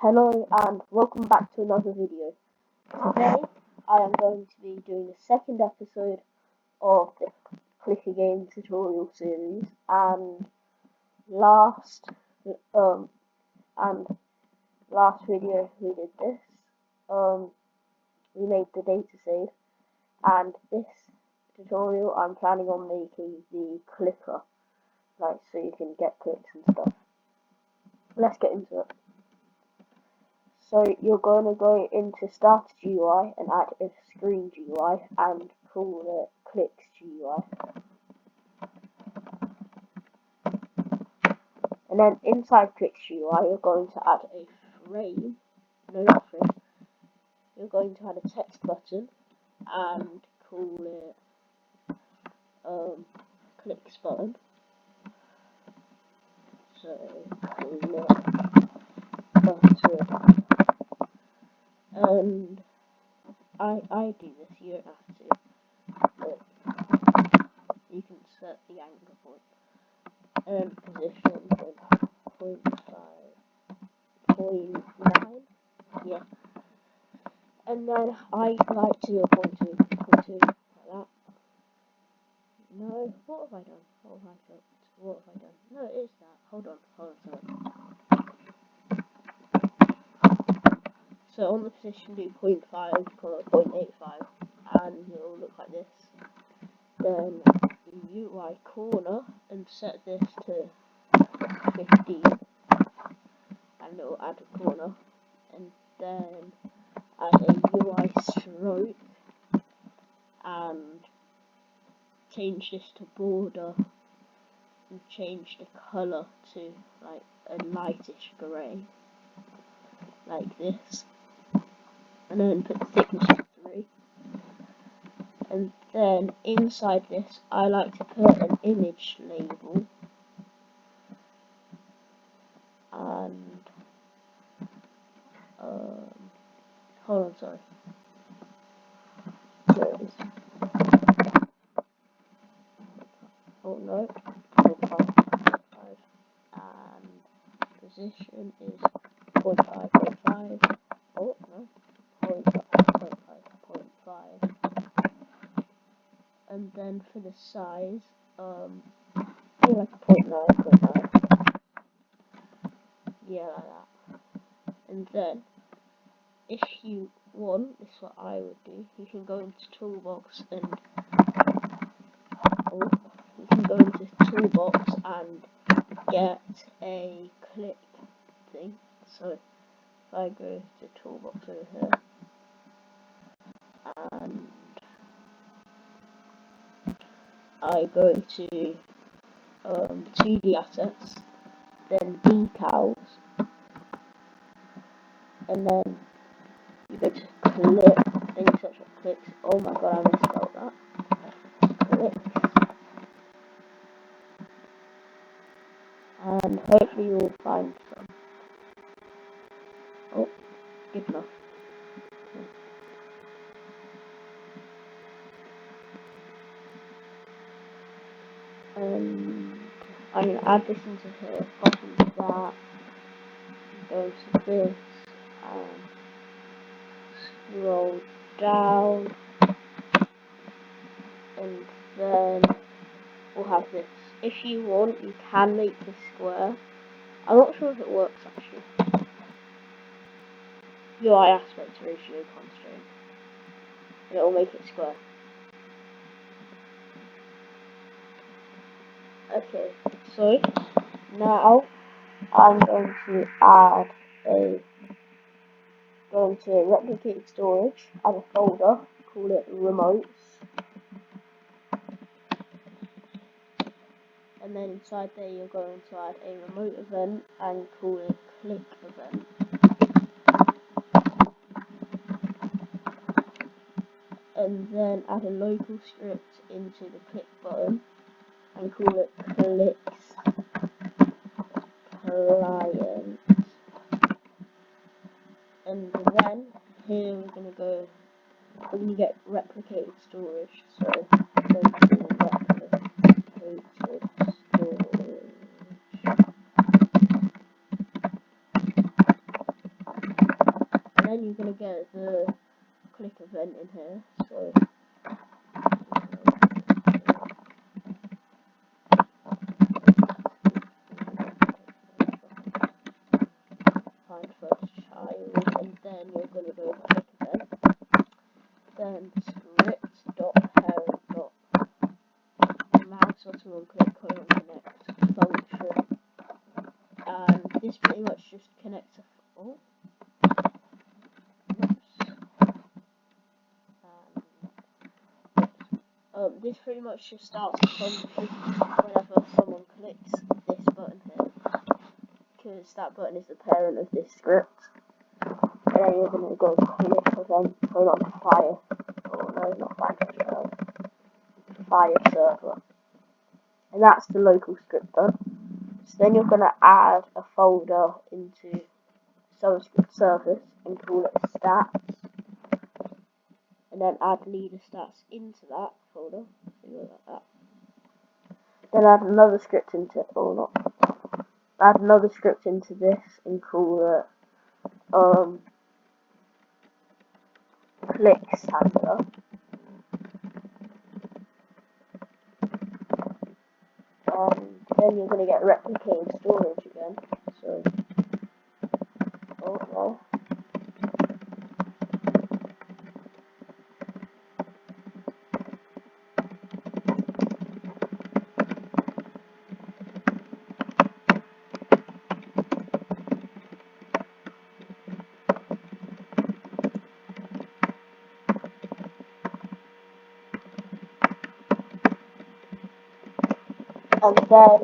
Hello and welcome back to another video. Today I am going to be doing the second episode of the Clicker Game tutorial series, and last and last video we did this. We made the data save, and this tutorial I'm planning on making the clicker, like so you can get clicks and stuff. Let's get into it. So you're going to go into Status GUI and add a Screen GUI and call it Clicks GUI. And then inside Clicks GUI you're going to add a frame, you're going to add a text button and call it Clicks button. So call it button. And I do this, you don't have to, but you can set the anchor point and position with 0.9, yeah. And then I like to do a 0.2, like that. No, what have I done? What have I done? No, it is that. Hold on, sorry. So on the position do 0.5, call it 0.85, and it will look like this. Then UI corner and set this to 15, and it will add a corner, and then add a UI stroke and change this to border and change the colour to like a lightish grey, like this, and then put the thickness to 3. And then inside this I like to put an image label, and hold on, sorry. There it is. Oh no, 0.5, and position is 0.5. Oh no, 0.5. And then for the size, like a 0.9. Yeah, like that. And then, if you want, this is what I would do. You can go into Toolbox and get a click thing. So if I go to Toolbox over here and I go to 2D assets, then decals, and then you go to click, then you search for clicks. Oh my god, I misspelled that. Clicks. And hopefully you'll find some. Oh, good enough. I'm going to add this into here, copy that, go to this, and scroll down, and then we'll have this. If you want, you can make this square. I'm not sure if it works actually. UI aspect ratio constraint, and it will make it square. Okay, so now I'm going to add replicate storage, add a folder, call it remotes, and then inside there you're going to add a remote event and call it click event. And then add a local script into the click button and call it clicks client. And then here we're going to get replicated storage. So go to replicated storage. then you're going to get the click event in here. So find first child, and then you're going to go click event. Then script.parent.mouse button on click colon connect function, and this pretty much just connects this pretty much just starts a function whenever someone clicks this button here, because that button is the parent of this script. And then you're going to go click event colon fire. Oh no, not fire server. And that's the local script done. So then you're going to add a folder into JavaScript service and call it stats. And then add leader stats into that folder. Like that. Then add another script into it, or not. Add another script into this and call it clicks handler. And then you're going to get replicated storage again. So, oh no. And then,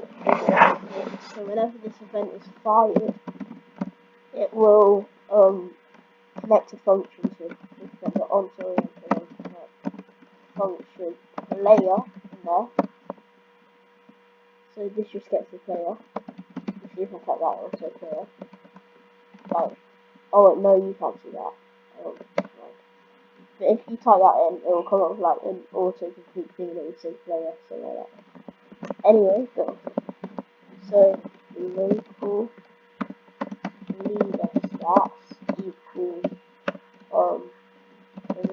so whenever this event is fired, it will connect a function to the onto-oriented function player in there. So this just gets the player. You see if I type that also player. Like, oh wait, no, you can't see that. Oh, right. But if you type that in, it will come up with like an auto-complete thing that will say player, so like that. Anyway, go. So local leader stats equals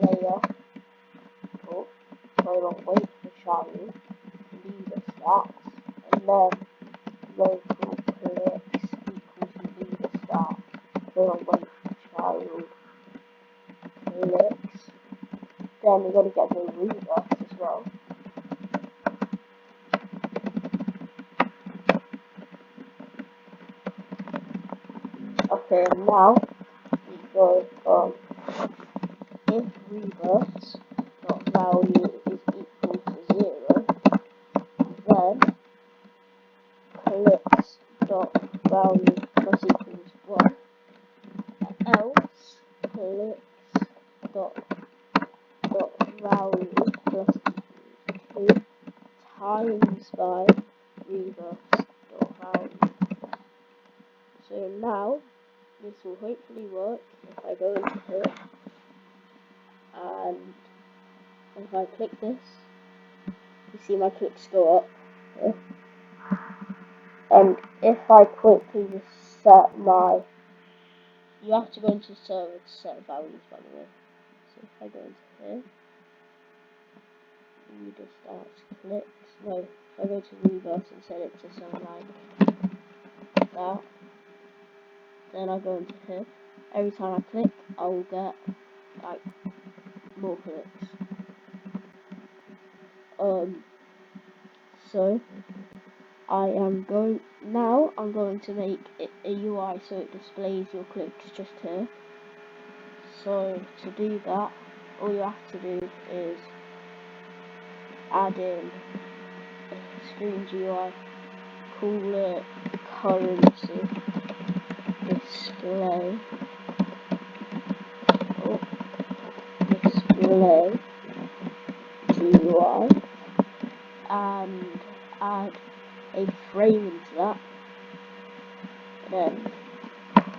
layer, oh, wait for child, leader stats, and then local clicks equals leader stats, wait for child, clicks. Then we're going to get the reverse as well. Okay, now we go if reverse dot value is equal to 0, then clicks dot value plus equals 1, else clicks dot value plus equals 2 times by reverse dot value. So now this will hopefully work if I go into here, and if I click this, you see my clicks go up here. And if I quickly just set my, you have to go into the server to set values, by the way. So if I go into here, leader starts clicks, no, if I go to reverse and set it to something like that, then I go into here, every time I click, I will get like more clicks. So I'm going to make it a UI so it displays your clicks just here. So to do that, all you have to do is add in a screen GUI, call it currency display, display GUI, and add a frame into that, and then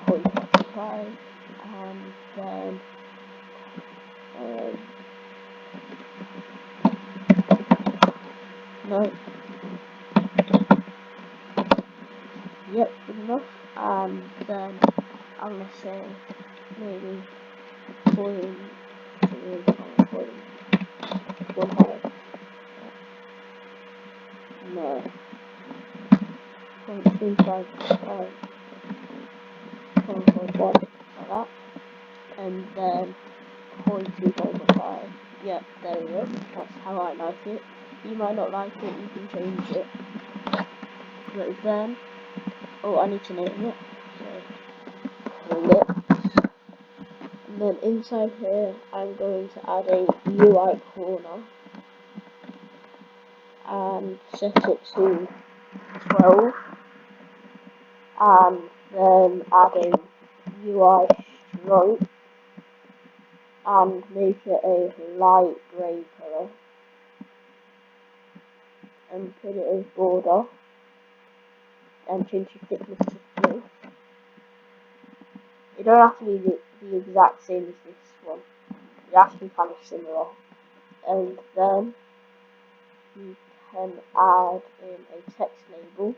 0.5, and then no, yep, good enough. And then I'm gonna say maybe 0.100. No. 0.355. 1.1 like that. And then 0.25. Yep, there we go. That's how I like it. You might not like it, you can change it. But then, oh, I need to name it. So, clips. And then inside here, I'm going to add a UI corner and set it to 12. And then add a UI stroke and make it a light grey colour. And put it as border and change the thickness to 3. It don't have to be the exact same as this one. It has to be kind of similar. And then you can add in a text label.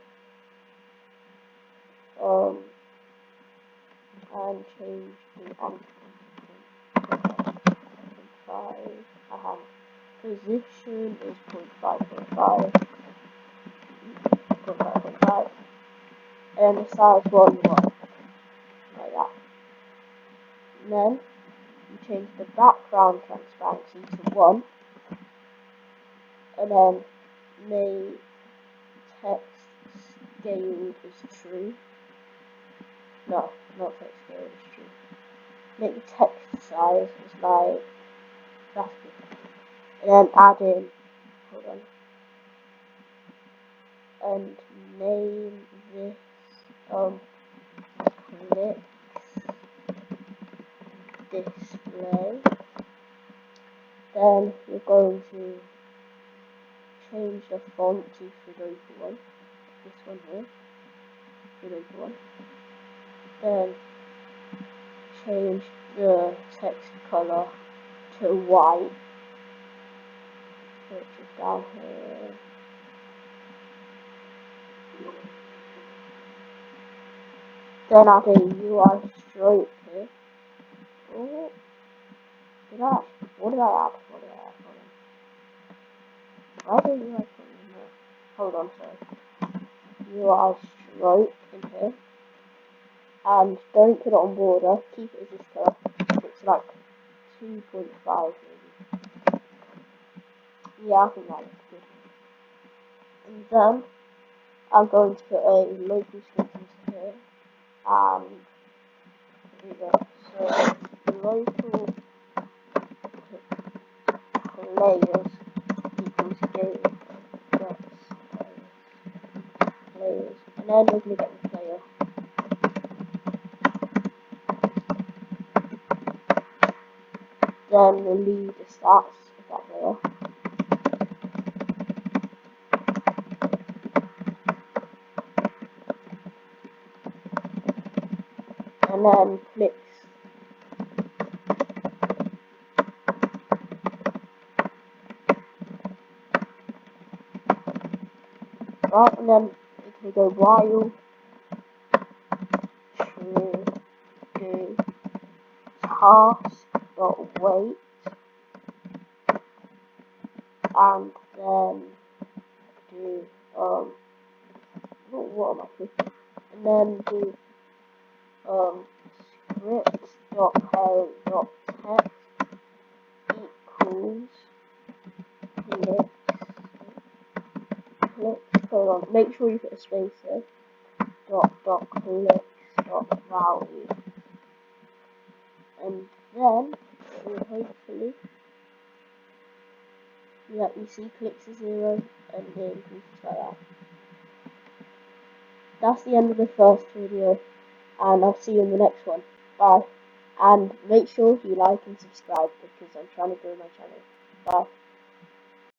And change the position is 0.5.5. 0.5.5. And the size 1, like that. And then you change the background transparency to 1, and then make text scaled as true. No, not text scaled as true. Make the text size as like that's good. And then add in, hold on, and name this clip display. Then you're going to change the font to Sudoku 1. This one here, Sudoku 1. Then change the text color to white, which is down here. Then add a UI stroke here. Oh, what did I add? Why did UI stroke in there? Hold on, sorry. UI stroke in here. And don't put it on border, keep it as this color. It's like 2.5 maybe. Yeah, I think that looks good. And then I'm going to put a local script into here. And here we go. So local players equals game players. And then we're going to get the player. Then we'll leave the stats of that player. And then clicks. Right, and then it can go while true do task dot wait, and then do what am I clicking? And then do script dot parent dot text equals clicks. Hold on, make sure you put a space there. Clicks dot value, and then hopefully, yeah, you see clicks are 0 and it increases like that. That's the end of the first video, and I'll see you in the next one. Bye. And make sure you like and subscribe because I'm trying to grow my channel. Bye.